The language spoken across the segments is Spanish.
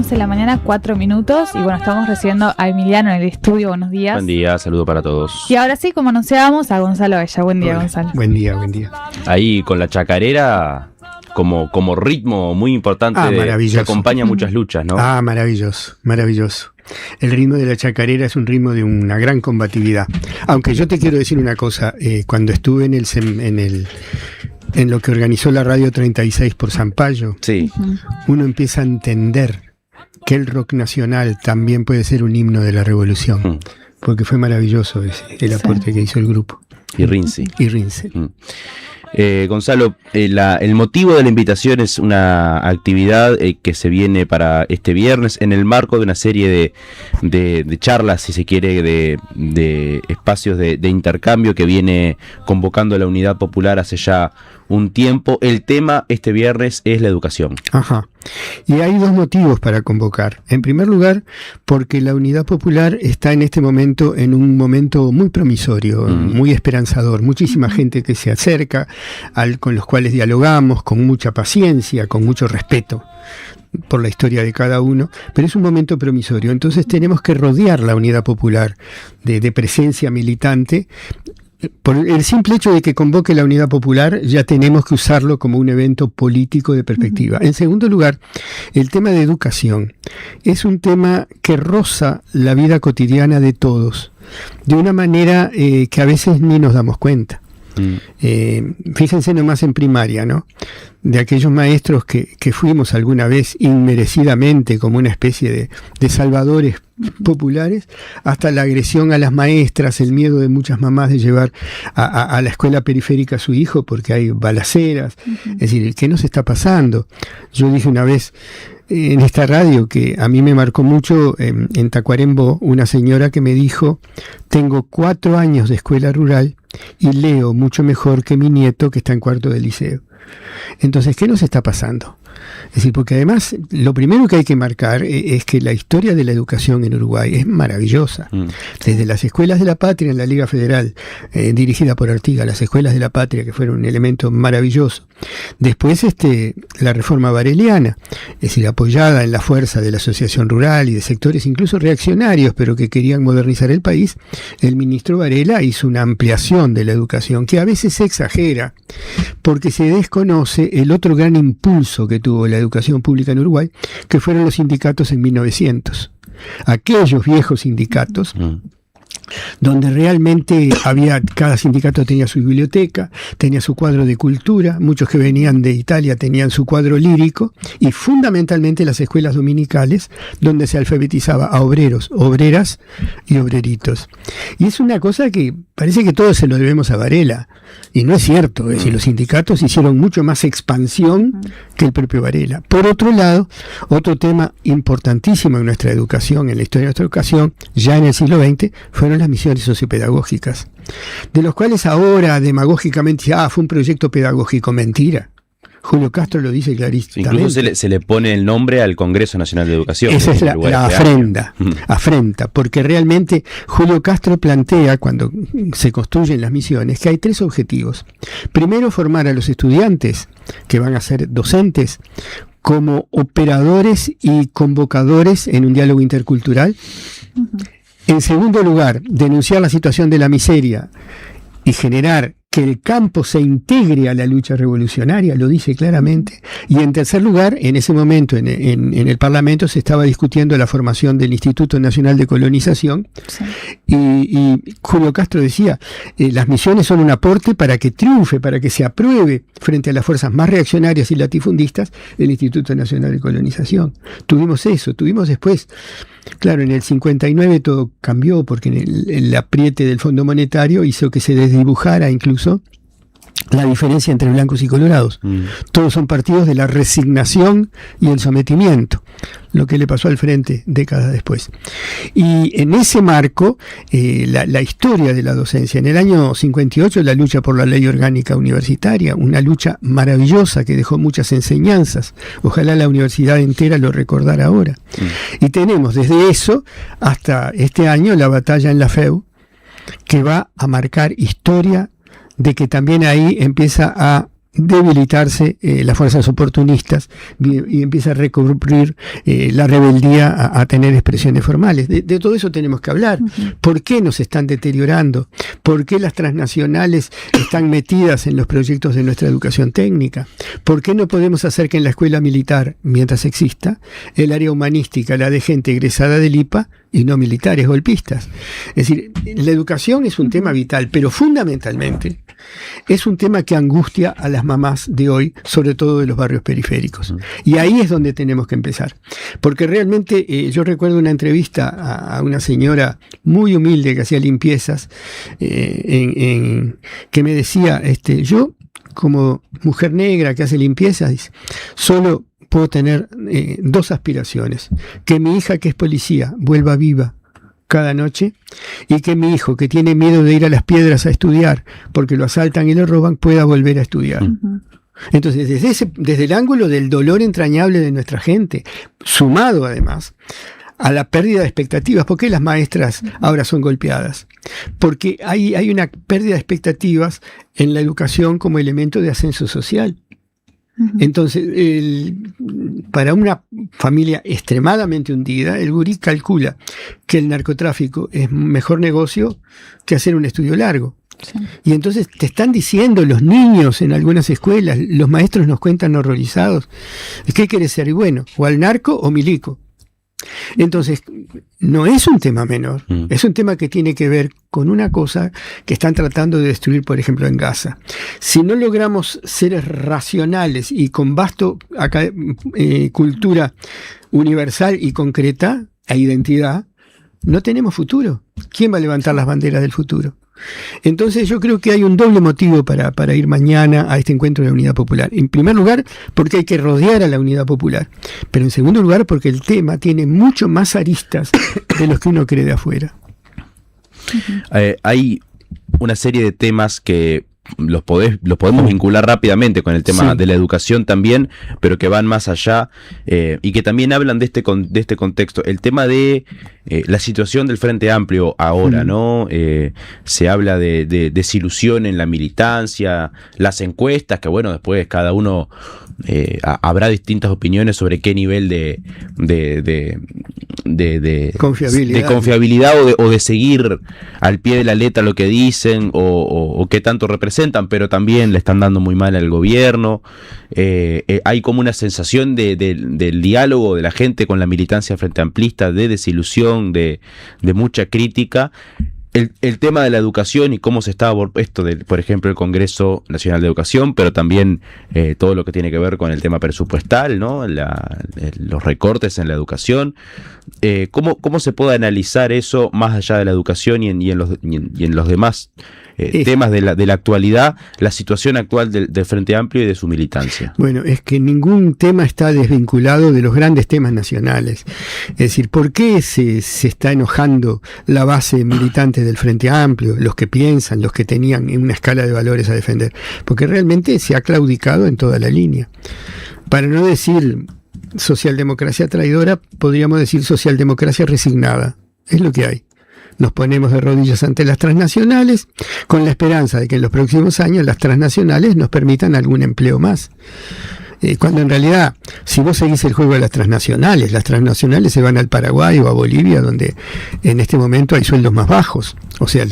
11 de la mañana, 4 minutos. Y bueno, estamos recibiendo a Emiliano en el estudio. Buenos días. Buen día, saludo para todos. Y ahora sí, como anunciábamos, a Gonzalo Bella. Buen día, Gonzalo. Buen día, buen día. Ahí con la chacarera como ritmo muy importante que acompaña muchas luchas, ¿no? Maravilloso, maravilloso. El ritmo de la chacarera es un ritmo de una gran combatividad. Aunque yo te quiero decir una cosa, cuando estuve en lo que organizó la Radio 36 por Sampaio, sí, uno empieza a entender que el rock nacional también puede ser un himno de la revolución, porque fue maravilloso el aporte que hizo el grupo. Y Rinzi. Gonzalo, el motivo de la invitación es una actividad que se viene para este viernes en el marco de una serie de charlas, si se quiere, de espacios de intercambio que viene convocando la Unidad Popular hace ya un tiempo. El tema este viernes es la educación. Ajá. Y hay dos motivos para convocar. En primer lugar, porque la Unidad Popular está en este momento en un momento muy promisorio, muy esperanzador. Muchísima gente que se acerca, con los cuales dialogamos con mucha paciencia, con mucho respeto por la historia de cada uno, pero es un momento promisorio. Entonces tenemos que rodear la Unidad Popular de presencia militante. Por el simple hecho de que convoque la Unidad Popular, ya tenemos que usarlo como un evento político de perspectiva. En segundo lugar, el tema de educación es un tema que roza la vida cotidiana de todos, de una manera que a veces ni nos damos cuenta. Fíjense nomás en primaria, ¿no? De aquellos maestros que fuimos alguna vez inmerecidamente como una especie de salvadores populares, hasta la agresión a las maestras, el miedo de muchas mamás de llevar a la escuela periférica a su hijo porque hay balaceras. Es decir, ¿qué nos está pasando? Yo dije una vez en esta radio que a mí me marcó mucho en Tacuarembó, una señora que me dijo: tengo 4 años de escuela rural y leo mucho mejor que mi nieto que está en cuarto de liceo. Entonces, ¿qué nos está pasando? Es decir, porque además lo primero que hay que marcar es que la historia de la educación en Uruguay es maravillosa. Desde las escuelas de la patria en la Liga Federal, dirigida por Artigas, las escuelas de la patria, que fueron un elemento maravilloso. Después la reforma vareliana, es decir, apoyada en la fuerza de la Asociación Rural y de sectores incluso reaccionarios, pero que querían modernizar el país. El ministro Varela hizo una ampliación de la educación que a veces se exagera, porque se desconoce el otro gran impulso que tuvo la educación pública en Uruguay, que fueron los sindicatos en 1900. Aquellos viejos sindicatos donde realmente cada sindicato tenía su biblioteca, tenía su cuadro de cultura, muchos que venían de Italia tenían su cuadro lírico, y fundamentalmente las escuelas dominicales, donde se alfabetizaba a obreros, obreras y obreritos. Y es una cosa que parece que todo se lo debemos a Varela, y no es cierto. Es decir, los sindicatos hicieron mucho más expansión que el propio Varela. Por otro lado, otro tema importantísimo en nuestra educación, en la historia de nuestra educación, ya en el siglo XX, fueron las misiones sociopedagógicas, de los cuales ahora demagógicamente fue un proyecto pedagógico. Mentira. Julio Castro lo dice clarísimo. Incluso se le pone el nombre al Congreso Nacional de Educación. Esa es la afrenta, porque realmente Julio Castro plantea, cuando se construyen las misiones, que hay 3 objetivos. Primero, formar a los estudiantes, que van a ser docentes, como operadores y convocadores en un diálogo intercultural. En segundo lugar, denunciar la situación de la miseria y generar que el campo se integre a la lucha revolucionaria, lo dice claramente. Y en tercer lugar, en ese momento en el Parlamento se estaba discutiendo la formación del Instituto Nacional de Colonización, y Julio Castro decía, las misiones son un aporte para que triunfe, para que se apruebe frente a las fuerzas más reaccionarias y latifundistas el Instituto Nacional de Colonización. Tuvimos eso, tuvimos después. Claro, en el 59 todo cambió porque el apriete del Fondo Monetario hizo que se desdibujara incluso la diferencia entre blancos y colorados. Todos son partidos de la resignación y el sometimiento, lo que le pasó al Frente décadas después. Y en ese marco, la historia de la docencia. En el año 58, la lucha por la ley orgánica universitaria, una lucha maravillosa que dejó muchas enseñanzas. Ojalá la universidad entera lo recordara ahora. Y tenemos desde eso hasta este año la batalla en la FEU, que va a marcar historia, de que también ahí empieza a debilitarse las fuerzas oportunistas y empieza a recurrir la rebeldía a tener expresiones formales. De todo eso tenemos que hablar. ¿Por qué nos están deteriorando? ¿Por qué las transnacionales están metidas en los proyectos de nuestra educación técnica? ¿Por qué no podemos hacer que en la escuela militar, mientras exista, el área humanística la de gente egresada del IPA y no militares golpistas? Es decir, la educación es un tema vital, pero fundamentalmente es un tema que angustia a las mamás de hoy, sobre todo de los barrios periféricos. Y ahí es donde tenemos que empezar. Porque realmente yo recuerdo una entrevista a una señora muy humilde que hacía limpiezas, que me decía, yo como mujer negra que hace limpiezas, solo puedo tener 2 aspiraciones: que mi hija, que es policía, vuelva viva cada noche, y que mi hijo, que tiene miedo de ir a las piedras a estudiar porque lo asaltan y lo roban, pueda volver a estudiar. Entonces, desde el ángulo del dolor entrañable de nuestra gente, sumado además a la pérdida de expectativas. ¿Por qué las maestras ahora son golpeadas? Porque hay una pérdida de expectativas en la educación como elemento de ascenso social. Entonces, para una familia extremadamente hundida, el gurí calcula que el narcotráfico es mejor negocio que hacer un estudio largo. Sí. Y entonces te están diciendo los niños en algunas escuelas, los maestros nos cuentan horrorizados, ¿qué quieres ser? Y bueno, o al narco o milico. Entonces, no es un tema menor, es un tema que tiene que ver con una cosa que están tratando de destruir, por ejemplo, en Gaza. Si no logramos seres racionales y con vasto cultura universal y concreta e identidad, no tenemos futuro. ¿Quién va a levantar las banderas del futuro? Entonces yo creo que hay un doble motivo para ir mañana a este encuentro de la Unidad Popular. En primer lugar, porque hay que rodear a la Unidad Popular. Pero en segundo lugar, porque el tema tiene mucho más aristas de los que uno cree de afuera. Hay una serie de temas que los podemos vincular rápidamente con el tema de la educación también, pero que van más allá y que también hablan de este contexto. El tema de la situación del Frente Amplio ahora, ¿no? Se habla de desilusión en la militancia, las encuestas, que bueno, después cada uno habrá distintas opiniones sobre qué nivel de confiabilidad o de seguir al pie de la letra lo que dicen o qué tanto representan, pero también le están dando muy mal al gobierno. Hay como una sensación del diálogo de la gente con la militancia frente amplista, de desilusión, de mucha crítica. El tema de la educación y cómo se está esto de, por ejemplo, el Congreso Nacional de Educación, pero también todo lo que tiene que ver con el tema presupuestal, ¿no? Los recortes en la educación. ¿Cómo se puede analizar eso más allá de la educación y en los demás temas de la actualidad, la situación actual del Frente Amplio y de su militancia? Bueno, es que ningún tema está desvinculado de los grandes temas nacionales. Es decir, ¿por qué se está enojando la base militante del Frente Amplio, los que piensan, los que tenían una escala de valores a defender? Porque realmente se ha claudicado en toda la línea. Para no decir socialdemocracia traidora, podríamos decir socialdemocracia resignada. Es lo que hay. Nos ponemos de rodillas ante las transnacionales con la esperanza de que en los próximos años las transnacionales nos permitan algún empleo más. Cuando en realidad, si vos seguís el juego de las transnacionales se van al Paraguay o a Bolivia, donde en este momento hay sueldos más bajos. O sea,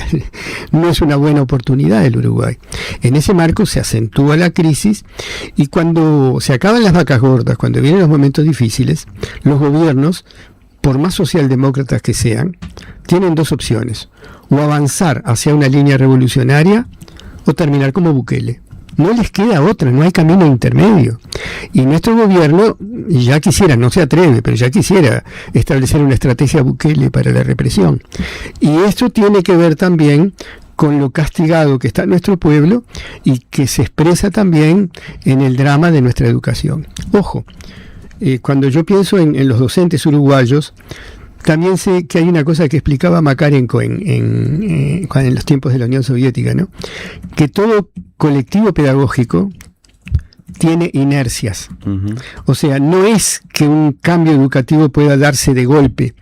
no es una buena oportunidad el Uruguay. En ese marco se acentúa la crisis y cuando se acaban las vacas gordas, cuando vienen los momentos difíciles, los gobiernos, por más socialdemócratas que sean, tienen 2 opciones: o avanzar hacia una línea revolucionaria o terminar como Bukele. No les queda otra, no hay camino intermedio. Y nuestro gobierno ya quisiera, no se atreve, pero ya quisiera establecer una estrategia Bukele para la represión. Y esto tiene que ver también con lo castigado que está nuestro pueblo y que se expresa también en el drama de nuestra educación. Ojo, cuando yo pienso en los docentes uruguayos, también sé que hay una cosa que explicaba Makarenko en los tiempos de la Unión Soviética, ¿no? Que todo colectivo pedagógico tiene inercias. O sea, no es que un cambio educativo pueda darse de golpe.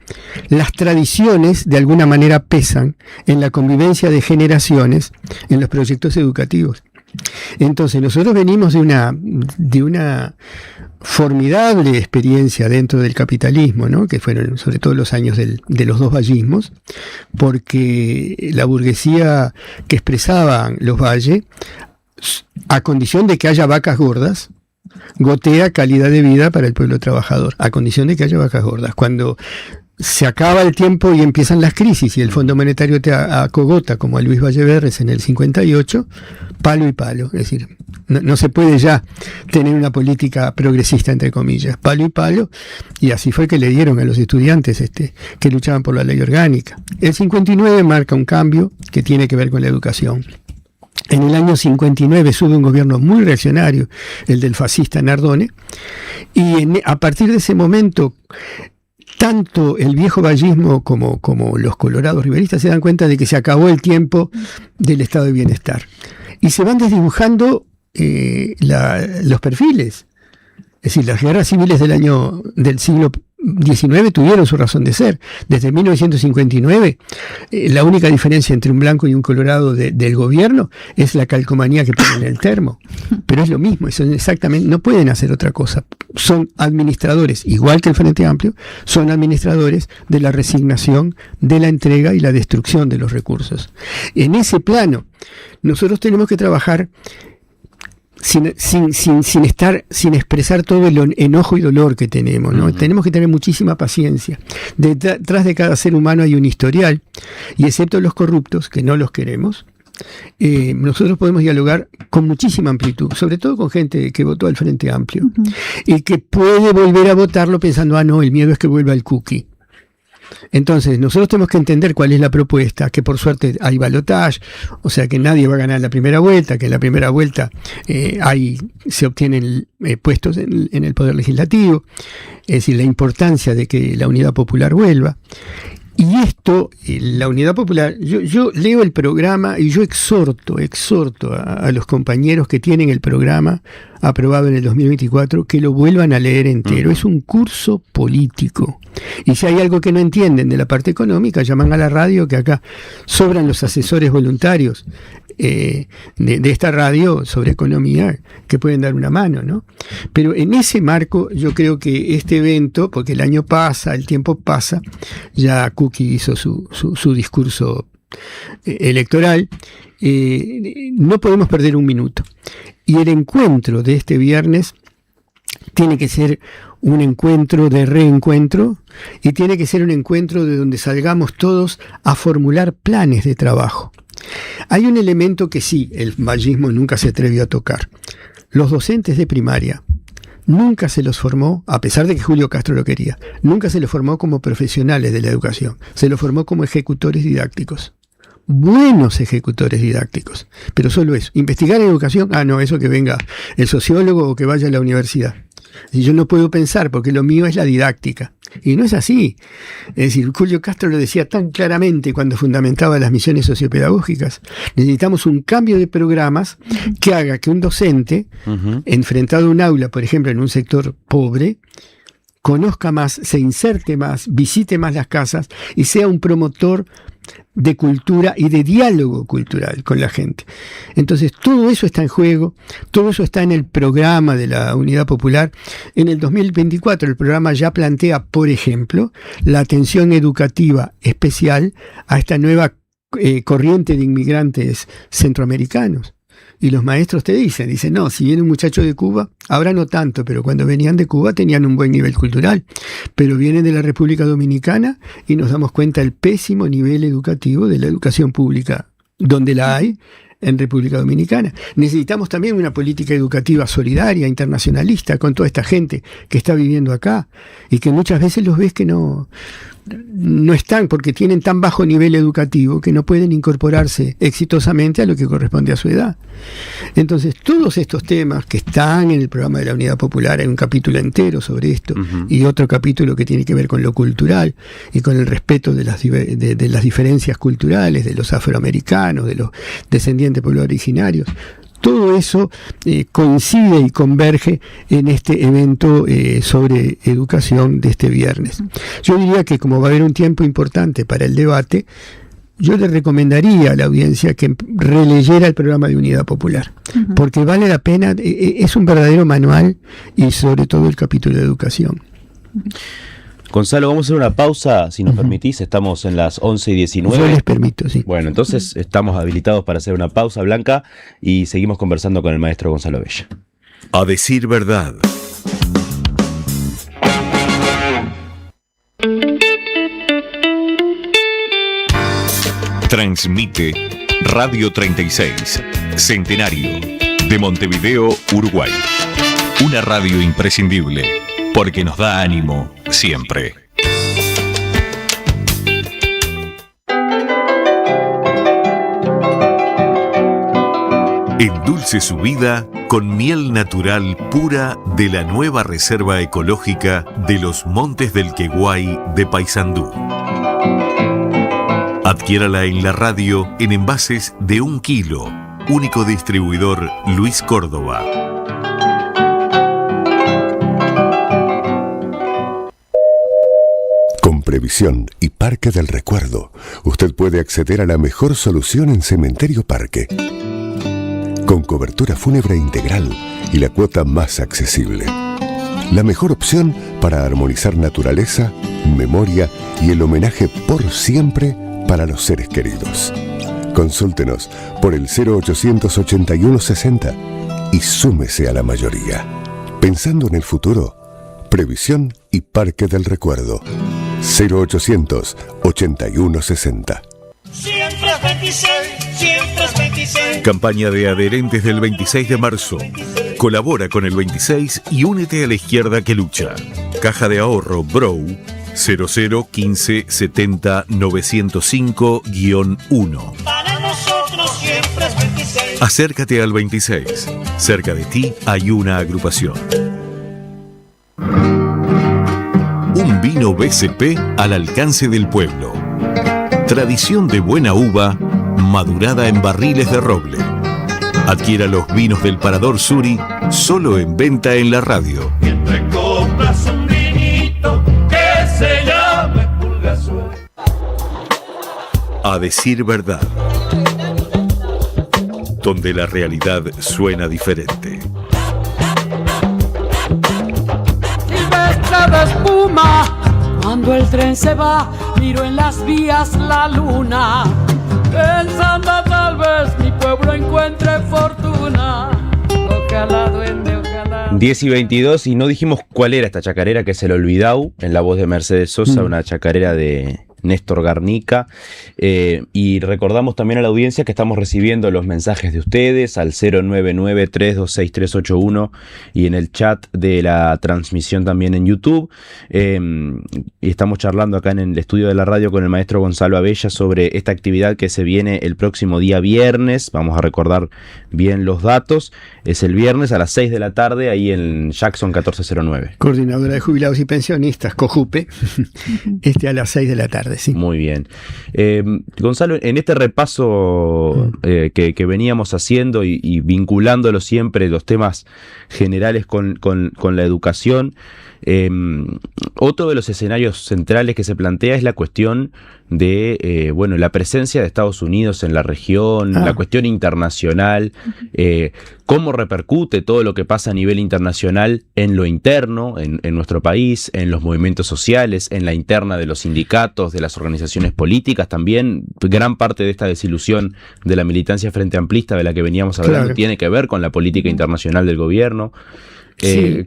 Las tradiciones de alguna manera pesan en la convivencia de generaciones en los proyectos educativos. Entonces nosotros venimos de una formidable experiencia dentro del capitalismo, ¿no? Que fueron sobre todo los años de los dos vallismos, porque la burguesía que expresaban los Valle, a condición de que haya vacas gordas, gotea calidad de vida para el pueblo trabajador, a condición de que haya vacas gordas. Cuando se acaba el tiempo y empiezan las crisis y el Fondo Monetario te acogota, como a Luis Valleverres en el 58, palo y palo. Es decir, no se puede ya tener una política progresista, entre comillas, palo y palo, y así fue que le dieron a los estudiantes que luchaban por la ley orgánica. El 59 marca un cambio que tiene que ver con la educación. En el año 59 sube un gobierno muy reaccionario, el del fascista Nardone, y a partir de ese momento tanto el viejo vallismo como los colorados riveristas se dan cuenta de que se acabó el tiempo del estado de bienestar. Y se van desdibujando los perfiles. Es decir, las guerras civiles del siglo XIX tuvieron su razón de ser. Desde 1959, la única diferencia entre un blanco y un colorado del gobierno es la calcomanía que ponen en el termo. Pero es lo mismo, son exactamente, no pueden hacer otra cosa. Son administradores, igual que el Frente Amplio, son administradores de la resignación, de la entrega y la destrucción de los recursos. En ese plano, nosotros tenemos que trabajar sin expresar todo el enojo y dolor que tenemos, ¿no? Tenemos que tener muchísima paciencia. Detrás de cada ser humano hay un historial, y excepto los corruptos, que no los queremos, nosotros podemos dialogar con muchísima amplitud, sobre todo con gente que votó al Frente Amplio, y que puede volver a votarlo pensando, no, el miedo es que vuelva el cookie. Entonces, nosotros tenemos que entender cuál es la propuesta, que por suerte hay balotaje, o sea que nadie va a ganar la primera vuelta, que en la primera vuelta se obtienen puestos en el Poder Legislativo, es decir, la importancia de que la Unidad Popular vuelva. Y esto, la Unidad Popular, yo leo el programa y yo exhorto a los compañeros que tienen el programa aprobado en el 2024 que lo vuelvan a leer entero. Es un curso político. Y si hay algo que no entienden de la parte económica, llaman a la radio, que acá sobran los asesores voluntarios de esta radio sobre economía que pueden dar una mano, ¿no? Pero en ese marco yo creo que este evento, porque el año pasa, el tiempo pasa, ya Cookie hizo su discurso electoral, no podemos perder un minuto. Y el encuentro de este viernes tiene que ser un encuentro de reencuentro, y tiene que ser un encuentro de donde salgamos todos a formular planes de trabajo. Hay un elemento que sí, el vallismo nunca se atrevió a tocar. Los docentes de primaria nunca se los formó, a pesar de que Julio Castro lo quería, nunca se los formó como profesionales de la educación, se los formó como ejecutores didácticos. Buenos ejecutores didácticos, pero solo eso. Investigar en educación, no, eso que venga el sociólogo o que vaya a la universidad. Y yo no puedo pensar, porque lo mío es la didáctica. Y no es así. Es decir, Julio Castro lo decía tan claramente cuando fundamentaba las misiones sociopedagógicas. Necesitamos un cambio de programas que haga que un docente, enfrentado a un aula, por ejemplo, en un sector pobre, conozca más, se inserte más, visite más las casas y sea un promotor de cultura y de diálogo cultural con la gente. Entonces, todo eso está en juego, todo eso está en el programa de la Unidad Popular. En el 2024 el programa ya plantea, por ejemplo, la atención educativa especial a esta nueva corriente de inmigrantes centroamericanos. Y los maestros te dicen, no, si viene un muchacho de Cuba, ahora no tanto, pero cuando venían de Cuba tenían un buen nivel cultural, pero vienen de la República Dominicana y nos damos cuenta del pésimo nivel educativo de la educación pública, donde la hay en República Dominicana. Necesitamos también una política educativa solidaria, internacionalista, con toda esta gente que está viviendo acá, y que muchas veces los ves que no están, porque tienen tan bajo nivel educativo que no pueden incorporarse exitosamente a lo que corresponde a su edad. Entonces, todos estos temas que están en el programa de la Unidad Popular, hay un capítulo entero sobre esto, y otro capítulo que tiene que ver con lo cultural y con el respeto de las diferencias culturales de los afroamericanos, de los descendientes de pueblos originarios. Todo eso coincide y converge en este evento sobre educación de este viernes. Yo diría que como va a haber un tiempo importante para el debate, yo le recomendaría a la audiencia que releyera el programa de Unidad Popular, porque vale la pena, es un verdadero manual, y sobre todo el capítulo de educación. Gonzalo, vamos a hacer una pausa, si nos permitís, estamos en las 11:19. Yo les permito, sí. Bueno, entonces estamos habilitados para hacer una pausa, Blanca, y seguimos conversando con el maestro Gonzalo Bella. A decir verdad. Transmite Radio 36, Centenario, de Montevideo, Uruguay. Una radio imprescindible, porque nos da ánimo siempre. Endulce su vida con miel natural pura de la nueva Reserva Ecológica de los Montes del Queguay de Paysandú. Adquiérala en la radio en envases de 1 kilo. Único distribuidor Luis Córdoba. Con Previsión y Parque del Recuerdo, usted puede acceder a la mejor solución en Cementerio Parque. Con cobertura fúnebre integral y la cuota más accesible. La mejor opción para armonizar naturaleza, memoria y el homenaje por siempre para los seres queridos. Consúltenos por el 0800 81 60 y súmese a la mayoría. Pensando en el futuro, Previsión y Parque del Recuerdo. 0800 81 60. Siempre es 26, siempre es 26. Campaña de adherentes del 26 de marzo. Colabora con el 26 y únete a la izquierda que lucha. Caja de ahorro Brow 0015 70 905-1. Para nosotros siempre es 26. Acércate al 26. Cerca de ti hay una agrupación. Un vino BCP al alcance del pueblo. Tradición de buena uva, madurada en barriles de roble. Adquiera los vinos del Parador Suri, solo en venta en la radio. Entre copas un vinito que se llame Pulgasur. A decir verdad. Donde la realidad suena diferente. Silvestre de espuma, cuando el tren se va, miro en las vías la luna, pensando tal vez mi pueblo encuentre fortuna. Ojalá, duende, ojalá. 10:22, y no dijimos cuál era esta chacarera, que es El Olvidau, en la voz de Mercedes Sosa, una chacarera de Néstor Garnica, y recordamos también a la audiencia que estamos recibiendo los mensajes de ustedes al 099-326-381 y en el chat de la transmisión también en YouTube, y estamos charlando acá en el estudio de la radio con el maestro Gonzalo Abella sobre esta actividad que se viene el próximo día viernes. Vamos a recordar bien los datos. Es el viernes a las 6 de la tarde ahí en Jackson 1409. Coordinadora de Jubilados y Pensionistas, COJUPE, a las 6 de la tarde. Sí. Muy bien. Gonzalo, en este repaso que veníamos haciendo y vinculándolo siempre, los temas generales con la educación, otro de los escenarios centrales que se plantea es la cuestión de la presencia de Estados Unidos en la región, la cuestión internacional, cómo repercute todo lo que pasa a nivel internacional en lo interno, en nuestro país, en los movimientos sociales, en la interna de los sindicatos, de las organizaciones políticas también. Gran parte de esta desilusión de la militancia frente amplista de la que veníamos hablando tiene que ver con la política internacional del gobierno. Sí.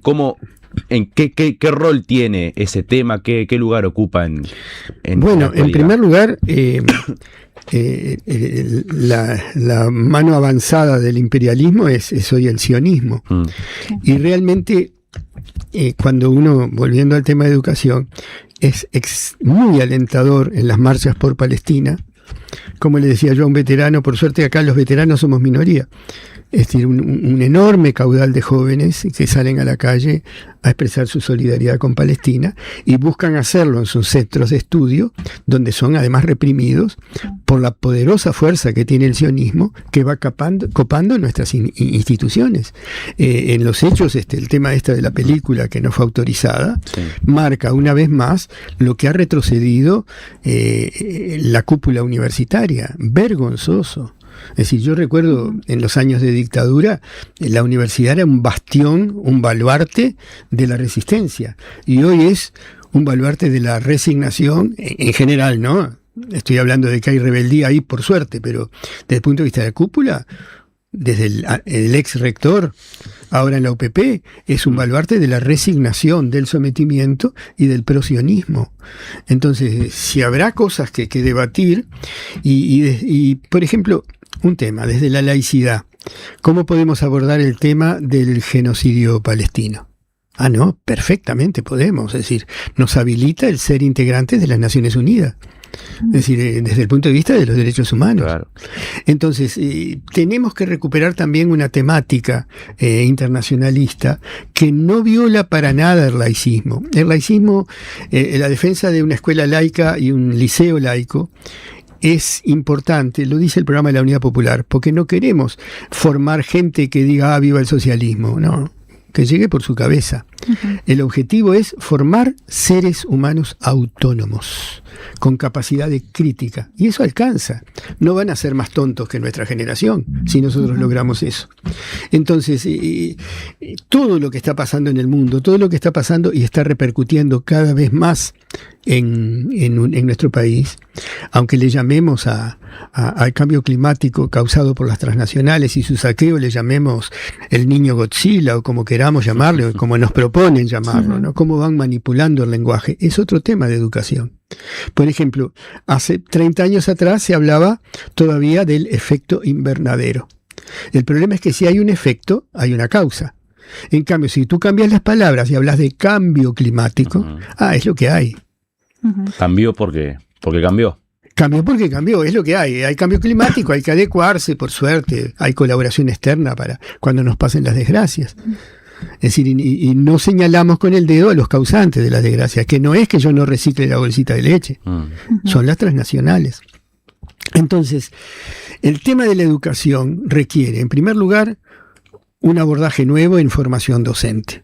¿Qué rol tiene ese tema? ¿Qué lugar ocupa en Bueno, en primer lugar, la mano avanzada del imperialismo es hoy el sionismo. Y realmente, cuando uno, volviendo al tema de educación, es muy alentador en las marchas por Palestina. Como le decía yo a un veterano, por suerte acá los veteranos somos minoría. Es decir, un enorme caudal de jóvenes que salen a la calle a expresar su solidaridad con Palestina y buscan hacerlo en sus centros de estudio, donde son además reprimidos por la poderosa fuerza que tiene el sionismo, que va copando nuestras instituciones. En los hechos, el tema de la película que no fue autorizada, marca una vez más lo que ha retrocedido la cúpula universitaria. Vergonzoso. Es decir, yo recuerdo en los años de dictadura, la universidad era un bastión, un baluarte de la resistencia, y hoy es un baluarte de la resignación en general, ¿no? Estoy hablando de que hay rebeldía ahí por suerte, pero desde el punto de vista de la cúpula, desde el ex rector, ahora en la UPP, es un baluarte de la resignación, del sometimiento y del prosionismo. Entonces, si habrá cosas que debatir, y por ejemplo, un tema, desde la laicidad, ¿cómo podemos abordar el tema del genocidio palestino? No, perfectamente podemos, es decir, nos habilita el ser integrantes de las Naciones Unidas. Es decir, desde el punto de vista de los derechos humanos. Claro. Entonces, tenemos que recuperar también una temática internacionalista que no viola para nada el laicismo. El laicismo, la defensa de una escuela laica y un liceo laico, es importante, lo dice el programa de la Unidad Popular, porque no queremos formar gente que diga, viva el socialismo, no, que llegue por su cabeza. El objetivo es formar seres humanos autónomos, con capacidad de crítica, y eso alcanza. No van a ser más tontos que nuestra generación si nosotros logramos eso. Entonces, todo lo que está pasando en el mundo, todo lo que está pasando y está repercutiendo cada vez más en nuestro país, aunque le llamemos al cambio climático causado por las transnacionales y su saqueo, le llamemos el niño Godzilla o como queramos llamarlo, o como nos proponen llamarlo, ¿no? Cómo van manipulando el lenguaje, es otro tema de educación. Por ejemplo, hace 30 años atrás se hablaba todavía del efecto invernadero. El problema es que si hay un efecto, hay una causa. En cambio, si tú cambias las palabras y hablas de cambio climático, es lo que hay. Cambió porque cambió. Cambió porque cambió, es lo que hay. Hay cambio climático, hay que adecuarse, por suerte. Hay colaboración externa para cuando nos pasen las desgracias. Es decir, y no señalamos con el dedo a los causantes de las desgracias, que no es que yo no recicle la bolsita de leche, son las transnacionales. Entonces, el tema de la educación requiere, en primer lugar, un abordaje nuevo en formación docente.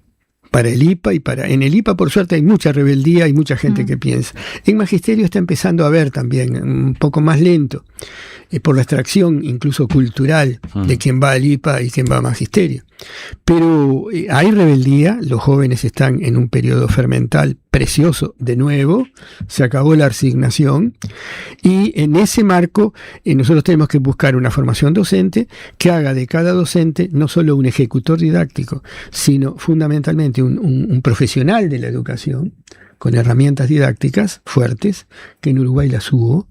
Para el IPA en el IPA por suerte hay mucha rebeldía, hay mucha gente que piensa. En magisterio está empezando a ver también, un poco más lento, por la extracción incluso cultural de quien va al IPA y quien va a magisterio. Pero hay rebeldía, los jóvenes están en un periodo fermental precioso de nuevo, se acabó la resignación, y en ese marco nosotros tenemos que buscar una formación docente que haga de cada docente no solo un ejecutor didáctico, sino fundamentalmente un profesional de la educación, con herramientas didácticas fuertes, que en Uruguay las hubo,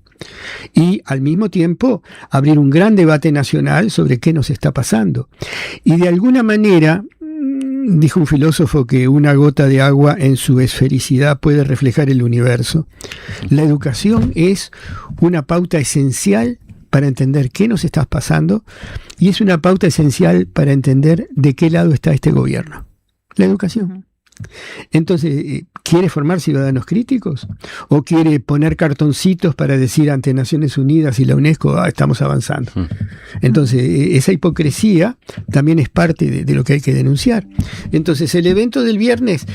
y al mismo tiempo abrir un gran debate nacional sobre qué nos está pasando. Y de alguna manera, dijo un filósofo que una gota de agua en su esfericidad puede reflejar el universo. La educación es una pauta esencial para entender qué nos está pasando y es una pauta esencial para entender de qué lado está este gobierno. La educación. Entonces, ¿quiere formar ciudadanos críticos? ¿O quiere poner cartoncitos para decir ante Naciones Unidas y la UNESCO, estamos avanzando? Entonces, esa hipocresía también es parte de lo que hay que denunciar. Entonces, el evento del viernes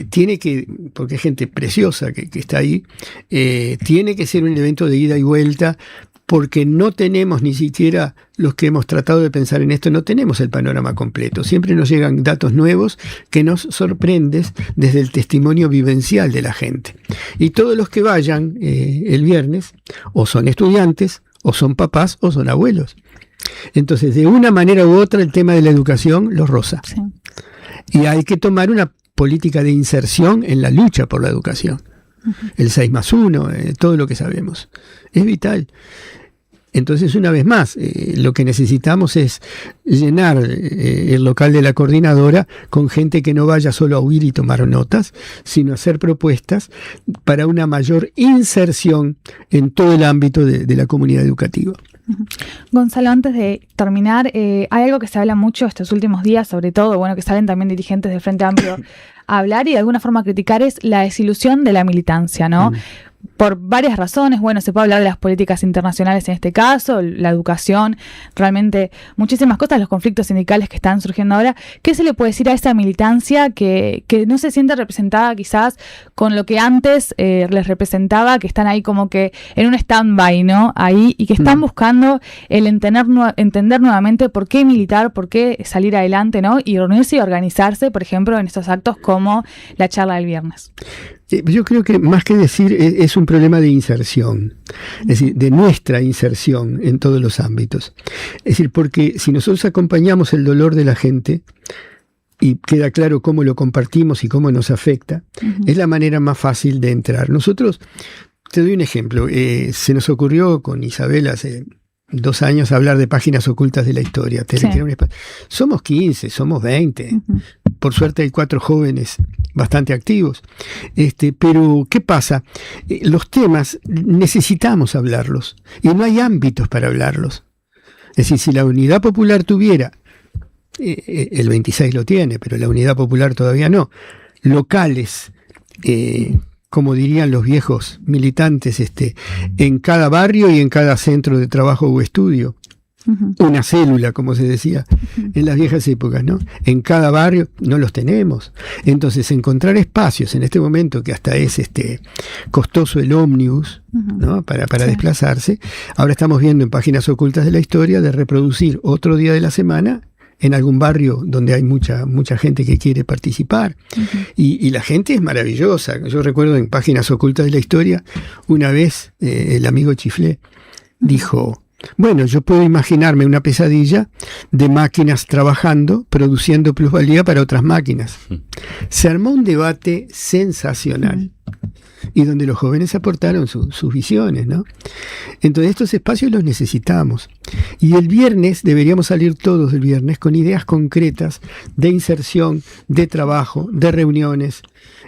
tiene que, porque hay gente preciosa que está ahí, tiene que ser un evento de ida y vuelta, porque no tenemos, ni siquiera los que hemos tratado de pensar en esto, no tenemos el panorama completo. Siempre nos llegan datos nuevos que nos sorprenden desde el testimonio vivencial de la gente. Y todos los que vayan el viernes, o son estudiantes, o son papás, o son abuelos. Entonces, de una manera u otra, el tema de la educación los roza. Sí. Y hay que tomar una política de inserción en la lucha por la educación. El 6+1, todo lo que sabemos. Es vital. Entonces, una vez más, lo que necesitamos es llenar el local de la coordinadora con gente que no vaya solo a oír y tomar notas, sino hacer propuestas para una mayor inserción en todo el ámbito de la comunidad educativa. Gonzalo, antes de terminar, hay algo que se habla mucho estos últimos días, sobre todo, bueno, que salen también dirigentes del Frente Amplio a hablar y de alguna forma criticar, es la desilusión de la militancia, ¿no? Por varias razones. Bueno, se puede hablar de las políticas internacionales en este caso, la educación, realmente muchísimas cosas, los conflictos sindicales que están surgiendo ahora. ¿Qué se le puede decir a esa militancia que no se siente representada quizás con lo que antes les representaba, que están ahí como que en un stand-by, ¿no? Ahí, y que están buscando el entender nuevamente por qué militar, por qué salir adelante, ¿no? Y reunirse y organizarse, por ejemplo, en estos actos como la charla del viernes. Yo creo que más que decir es un problema de inserción, es decir, de nuestra inserción en todos los ámbitos. Es decir, porque si nosotros acompañamos el dolor de la gente y queda claro cómo lo compartimos y cómo nos afecta, es la manera más fácil de entrar. Nosotros, te doy un ejemplo, se nos ocurrió con Isabel hace 2 años hablar de páginas ocultas de la historia. Sí. Somos 15, somos 20. Por suerte hay 4 jóvenes bastante activos. Pero, ¿qué pasa? Los temas necesitamos hablarlos y no hay ámbitos para hablarlos. Es decir, si la Unidad Popular tuviera, el 26 lo tiene, pero la Unidad Popular todavía no, locales, como dirían los viejos militantes, en cada barrio y en cada centro de trabajo o estudio. Una célula, como se decía en las viejas épocas, ¿no? En cada barrio no los tenemos. Entonces, encontrar espacios en este momento que hasta es costoso el ómnibus, ¿no? Para desplazarse. Ahora estamos viendo en páginas ocultas de la historia de reproducir otro día de la semana en algún barrio donde hay mucha gente que quiere participar. Y la gente es maravillosa. Yo recuerdo en páginas ocultas de la historia, una vez el amigo Chiflé dijo: bueno, yo puedo imaginarme una pesadilla de máquinas trabajando, produciendo plusvalía para otras máquinas. Se armó un debate sensacional y donde los jóvenes aportaron sus visiones, ¿no? Entonces estos espacios los necesitamos. Y el viernes, deberíamos salir todos el viernes con ideas concretas de inserción, de trabajo, de reuniones,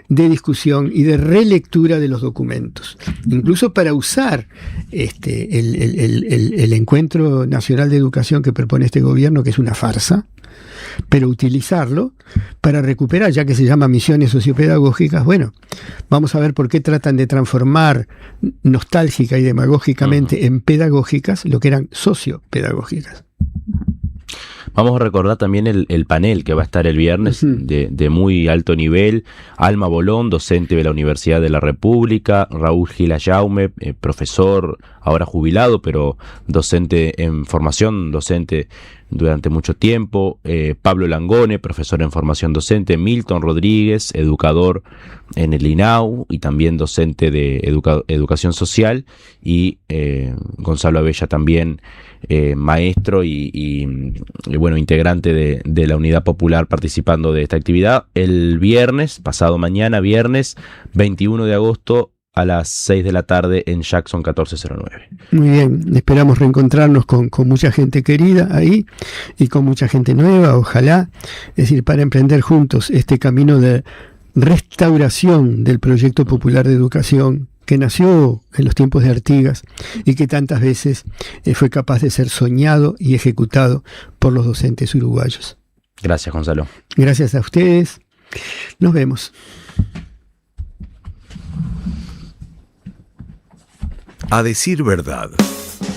de discusión y de relectura de los documentos. Incluso para usar el Encuentro Nacional de Educación que propone este gobierno, que es una farsa, pero utilizarlo para recuperar, ya que se llama misiones sociopedagógicas. Bueno, vamos a ver por qué tratan de transformar nostálgica y demagógicamente en pedagógicas lo que eran sociopedagógicas. Vamos a recordar también el panel que va a estar el viernes de muy alto nivel. Alma Bolón, docente de la Universidad de la República. Raúl Gila Jaume, profesor, ahora jubilado, pero docente en formación, docente durante mucho tiempo. Pablo Langone, profesor en formación docente. Milton Rodríguez, educador en el INAU y también docente de educación social. Y Gonzalo Abella también, maestro y bueno, integrante de la Unidad Popular, participando de esta actividad el viernes, pasado mañana, viernes 21 de agosto a las 6 de la tarde en Jackson 1409. Muy bien, esperamos reencontrarnos con mucha gente querida ahí y con mucha gente nueva, ojalá, es decir, para emprender juntos este camino de restauración del proyecto popular de educación que nació en los tiempos de Artigas y que tantas veces fue capaz de ser soñado y ejecutado por los docentes uruguayos. Gracias, Gonzalo. Gracias a ustedes. Nos vemos. A decir verdad.